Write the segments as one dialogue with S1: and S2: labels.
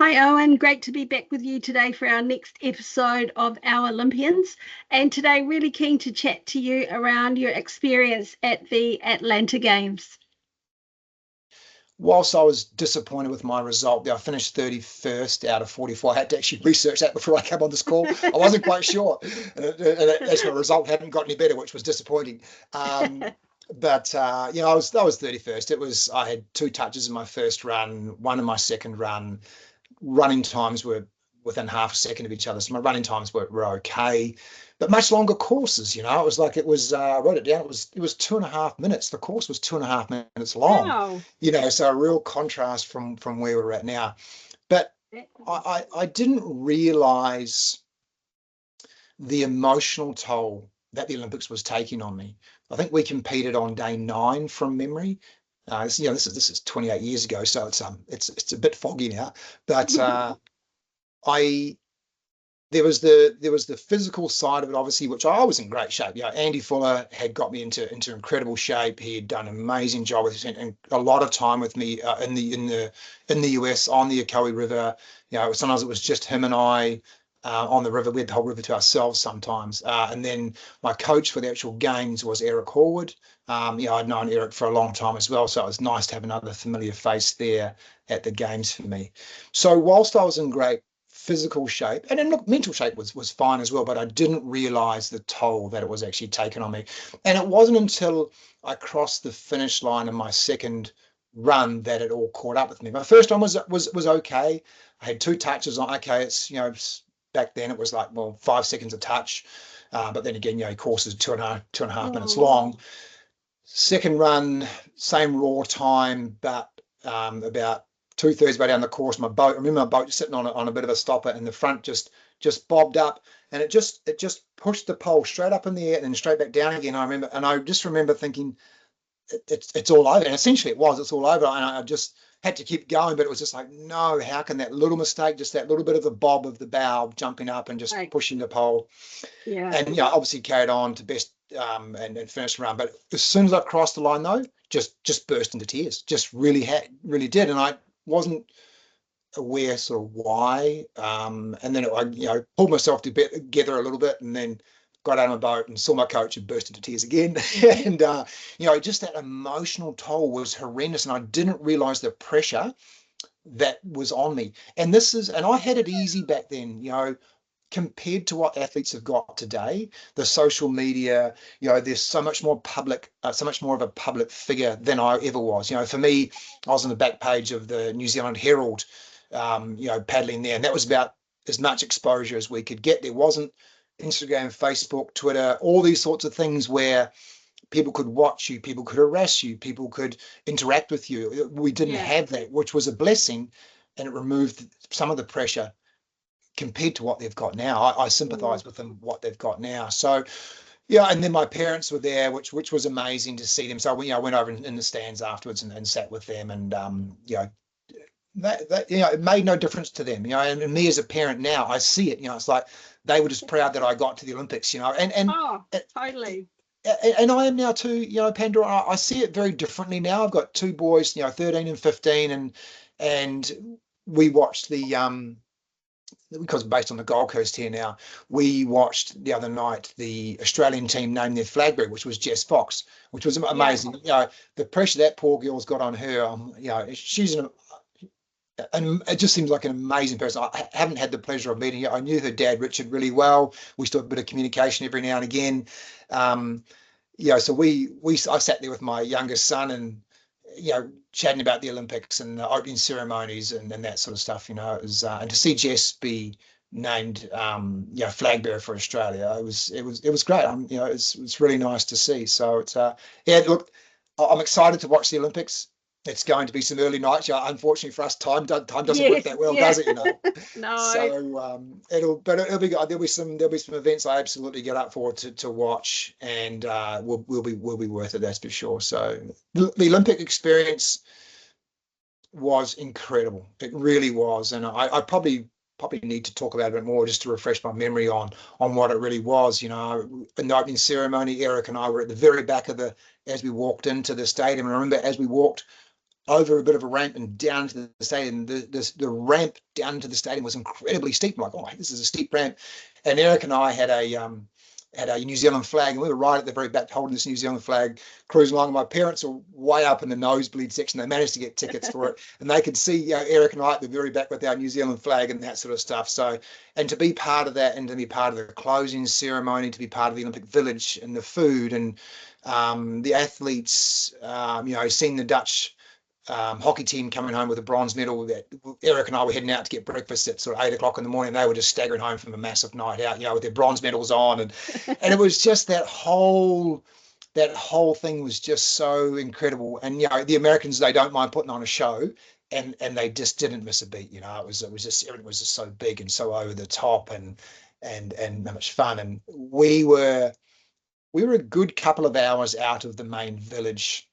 S1: Hi, Owen. Great to be back with you today for our next episode of our Olympians. And today, really keen to chat to you around your experience at the Atlanta Games.
S2: Whilst I was disappointed with my result, I finished 31st out of 44. I had to actually research that before I came on this call. I wasn't quite sure. As my result hadn't got any better, which was disappointing. But I was 31st. I had two touches in my first run, one in my second run. Running times were within half a second of each other. So my running times were okay, but much longer courses. It was like I wrote it down. It was 2.5 minutes. The course was 2.5 minutes long.
S1: Wow.
S2: So a real contrast from where we're at now. But I didn't realize the emotional toll that the Olympics was taking on me. I think we competed on day 9 from memory. This is 28 years ago, so it's a bit foggy now. But I there was the physical side of it, obviously, which I was in great shape. Andy Fuller had got me into incredible shape. He had done an amazing job. He spent a lot of time with me in the US on the Ocoee River. Sometimes it was just him and I. On the river, we had the whole river to ourselves sometimes. And then my coach for the actual games was Eric Horwood. I'd known Eric for a long time as well, so it was nice to have another familiar face there at the games for me. So whilst I was in great physical shape, and then look, mental shape was fine as well, but I didn't realize the toll that it was actually taken on me. And it wasn't until I crossed the finish line in my second run that it all caught up with me. My first one was okay. I had two touches on. Okay, back then it was like, well, 5 seconds a touch. But then again, courses 2.5 minutes long. Second run, same raw time, but about 2/3 way down the course, I remember my boat sitting on a bit of a stopper, and the front just bobbed up, and it just pushed the pole straight up in the air and then straight back down again. I just remember thinking, it's all over. And essentially it's all over. And I just had to keep going, but it was just like, no, how can that little mistake, just that little bit of the bob of the bow jumping up and just pushing the pole. And obviously carried on to best and finished the run. But as soon as I crossed the line, though, just burst into tears. Just really did. And I wasn't aware sort of why. And then I pulled myself together a little bit, and then got out of my boat and saw my coach and burst into tears again. And just that emotional toll was horrendous, and I didn't realize the pressure that was on me. And I had it easy back then, compared to what athletes have got today. The social media, there's so much more of a public figure than I ever was. For me, I was on the back page of the New Zealand Herald, paddling there, and that was about as much exposure as we could get. There wasn't Instagram, Facebook, Twitter, all these sorts of things where people could watch you, people could harass you, people could interact with you. We didn't have that, which was a blessing, and it removed some of the pressure compared to what they've got now. I sympathize with them, what they've got now. So, and then my parents were there, which was amazing to see them. So, I went over in the stands afterwards and sat with them, and it made no difference to them. And me as a parent now, I see it. It's like they were just proud that I got to the Olympics. And
S1: Totally.
S2: And I am now too. Pandora. I see it very differently now. I've got two boys, 13 and 15, and we watched because based on the Gold Coast here now, we watched the other night the Australian team name their flag bearer, which was Jess Fox, which was amazing. The pressure that poor girl's got on her. She's and it just seems like an amazing person. I haven't had the pleasure of meeting her. I knew her dad, Richard, really well. We still have a bit of communication every now and again. So I sat there with my youngest son and, chatting about the Olympics and the opening ceremonies and that sort of stuff. It was, and to see Jess be named, flag bearer for Australia, it was great. It's really nice to see. So it's, look, I'm excited to watch the Olympics. It's going to be some early nights. Unfortunately for us, time doesn't work that well, does it?
S1: No.
S2: So it'll be good. There'll be some events I absolutely get up for to watch, and will be worth it. That's for sure. So the Olympic experience was incredible. It really was, and I probably need to talk about it a bit more just to refresh my memory on what it really was. In the opening ceremony, Eric and I were at the very back as we walked into the stadium. And I remember as we walked over a bit of a ramp and down to the stadium. The ramp down to the stadium was incredibly steep. I'm like, oh, this is a steep ramp. And Eric and I had a New Zealand flag, and we were right at the very back holding this New Zealand flag, cruising along. My parents were way up in the nosebleed section. They managed to get tickets for it, and they could see, Eric and I at the very back with our New Zealand flag and that sort of stuff. So, and to be part of that, and to be part of the closing ceremony, to be part of the Olympic Village and the food and the athletes, seeing the Dutch hockey team coming home with a bronze medal. That Eric and I were heading out to get breakfast at sort of 8 o'clock in the morning. They were just staggering home from a massive night out, with their bronze medals on, and it was just that whole thing was just so incredible. And the Americans, they don't mind putting on a show, and they just didn't miss a beat. It was just, everything was just so big and so over the top and that much fun. And we were a good couple of hours out of the main village.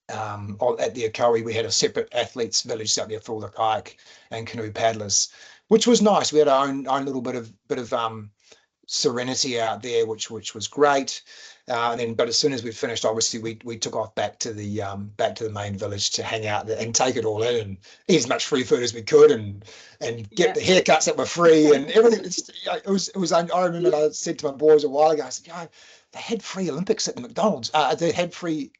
S2: At the Ocoee, we had a separate athletes village out there for all the kayak and canoe paddlers, which was nice. We had our own little bit of serenity out there, which was great. But as soon as we finished, obviously we took off back to the main village to hang out and take it all in and eat as much free food as we could and get the haircuts that were free and everything. It was. I remember I said to my boys a while ago, I said, they had free Olympics at the McDonald's. They had free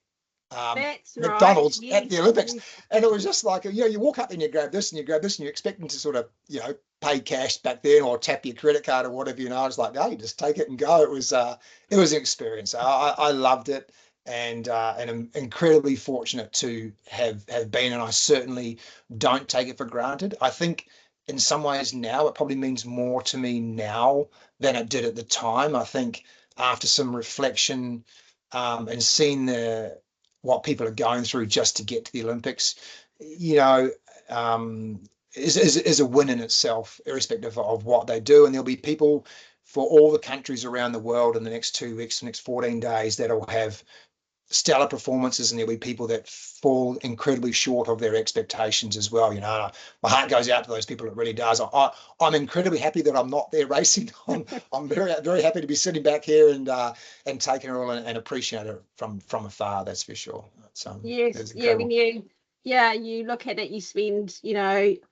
S2: McDonald's at the Olympics, and it was just like, you walk up and you grab this and you grab this, and you're expecting to sort of pay cash back then or tap your credit card or whatever. It's like, no, you just take it and go. It was an experience. I loved it, and I'm incredibly fortunate to have been, and I certainly don't take it for granted. I think in some ways now it probably means more to me now than it did at the time. I think after some reflection and seeing what people are going through just to get to the Olympics, is a win in itself, irrespective of what they do. And there'll be people for all the countries around the world in the next 2 weeks, the next 14 days, that'll have stellar performances, and there'll be people that fall incredibly short of their expectations as well. My heart goes out to those people. It really does. I'm incredibly happy that I'm not there racing. I'm very, very happy to be sitting back here and taking it all and appreciate it from afar. That's for sure.
S1: Yes, when you look at it, you spend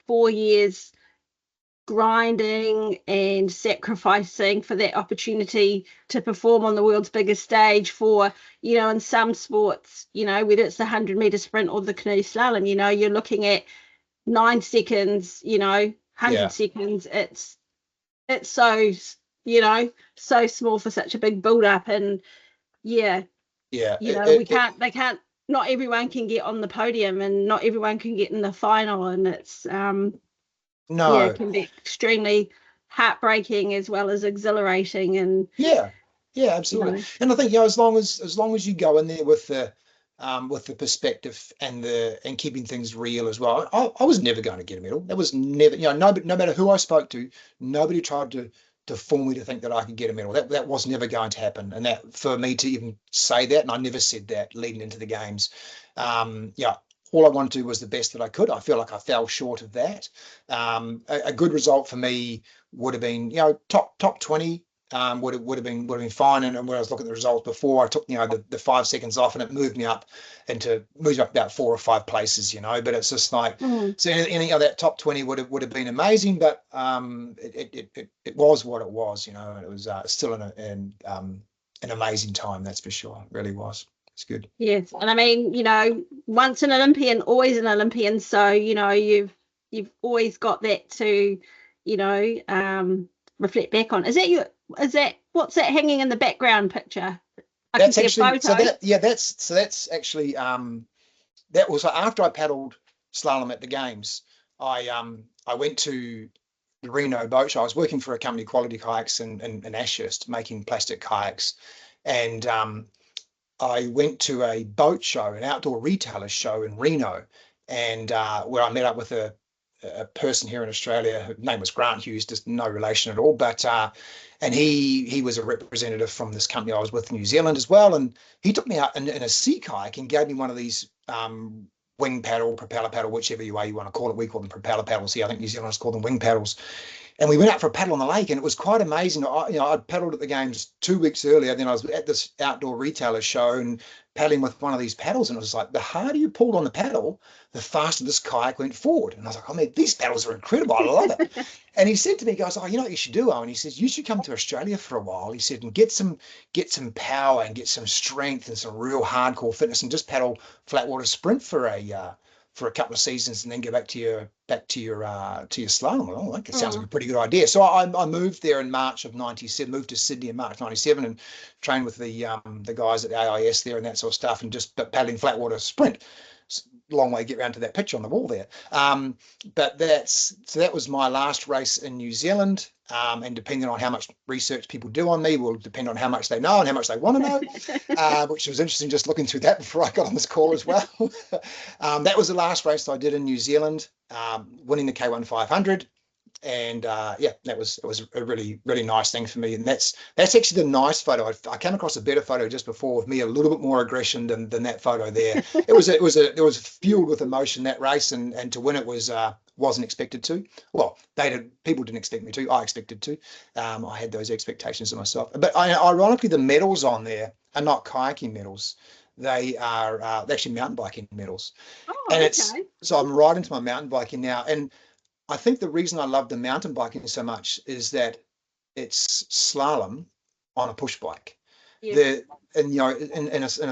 S1: 4 years grinding and sacrificing for that opportunity to perform on the world's biggest stage. For in some sports, whether it's the 100-meter sprint or the canoe slalom, you're looking at 9 seconds, 100 seconds. It's so so small for such a big build up. And they can't, not everyone can get on the podium, and not everyone can get in the final, and it's it can be extremely heartbreaking as well as exhilarating. And
S2: absolutely. And I think as long as you go in there with the perspective and keeping things real as well. I was never going to get a medal. That was never, no matter who I spoke to, nobody tried to fool me to think that I could get a medal. That was never going to happen. And that, for me to even say that, and I never said that leading into the games, all I wanted to do was the best that I could. I feel like I fell short of that. A good result for me would have been, top 20 would have been fine. And when I was looking at the results before, I took the 5 seconds off, and it moved me up about 4 or 5 places. But it's just like, so any of that top 20 would have been amazing. But it was what it was. It was still an amazing time. That's for sure. It really was. It's good.
S1: Yes, and I mean, once an Olympian, always an Olympian. So you've always got that to reflect back on. Is that what's that hanging in the background picture?
S2: That's actually that's actually that was after I paddled slalom at the games. I went to the Reno boat show. I was working for a company, Quality Kayaks in Ashurst, making plastic kayaks, and I went to a boat show, an outdoor retailer show in Reno, and where I met up with a person here in Australia. Her name was Grant Hughes, just no relation at all, but and he was a representative from this company I was with in New Zealand as well, and he took me out in a sea kayak and gave me one of these wing paddle, propeller paddle, whichever way you want to call it. We call them propeller paddles here. I think New Zealanders call them wing paddles. And we went out for a paddle on the lake, and it was quite amazing. I'd paddled at the games 2 weeks earlier. Then I was at this outdoor retailer show and paddling with one of these paddles, and it was like the harder you pulled on the paddle, the faster this kayak went forward. And I was like, oh man, these paddles are incredible. I love it. And he said to me, he goes, oh, you know what you should do, Owen? He says, you should come to Australia for a while. He said, and get some power and get some strength and some real hardcore fitness, and just paddle flatwater sprint for a couple of seasons, and then go back to your slalom. Oh, that sounds like a pretty good idea. So I moved there in March of '97. Moved to Sydney in March '97 and trained with the guys at the AIS there and that sort of stuff, and just paddling flatwater sprint. Long way to get around to that picture on the wall there. But that was my last race in New Zealand. And depending on how much research people do on me will depend on how much they know and how much they want to know, which was interesting just looking through that before I got on this call as well. That was the last race I did in New Zealand, winning the K1 500. And that was a really, really nice thing for me. And that's actually the nice photo. I came across a better photo just before with me a little bit more aggression than that photo there. It was fueled with emotion, that race, and to win it wasn't expected to. Well, people didn't expect me to. I expected to. I had those expectations of myself. But ironically, the medals on there are not kayaking medals. They are actually mountain biking medals.
S1: Oh,
S2: and
S1: okay.
S2: So I'm right into my mountain biking now. And I think the reason I love the mountain biking so much is that it's slalom on a push bike.
S1: Yes.
S2: In a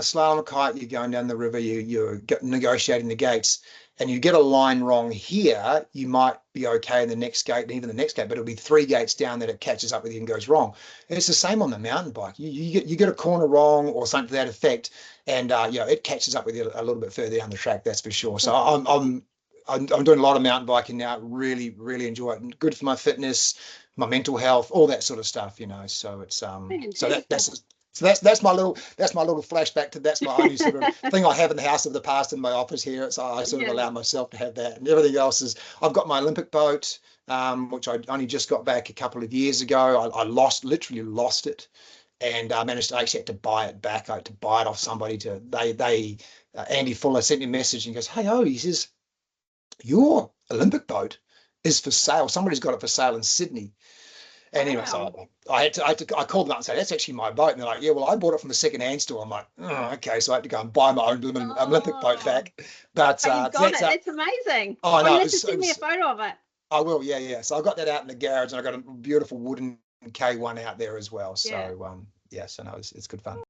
S2: slalom kayak, you're going down the river, you're negotiating the gates, and you get a line wrong here, you might be okay in the next gate, and even the next gate, but it'll be 3 gates down that it catches up with you and goes wrong. And it's the same on the mountain bike. You get a corner wrong or something to that effect, and it catches up with you a little bit further down the track, that's for sure. So I'm doing a lot of mountain biking now. Really, really enjoy it. Good for my fitness, my mental health, all that sort of stuff. So it's that's my little flashback to that's my only sort of thing I have in the house of the past in my office here. It's I sort of allow myself to have that, and everything else is I've got my Olympic boat, which I only just got back a couple of years ago. I literally lost it, and I managed to actually had to buy it back. I had to buy it off somebody. Andy Fuller sent me a message and he goes, "Hey, he says, your Olympic boat is for sale. Somebody's got it for sale in Sydney." And anyway, so I called them up and said, "That's actually my boat." And they're like, "Yeah, well, I bought it from a second-hand store." I'm like, "Oh, okay." So I had to go and buy my own Olympic boat back. But
S1: that's amazing.
S2: Oh, no,
S1: you have to send me a photo of it.
S2: I will, yeah. So I got that out in the garage, and I got a beautiful wooden K1 out there as well. So so no, it's good fun.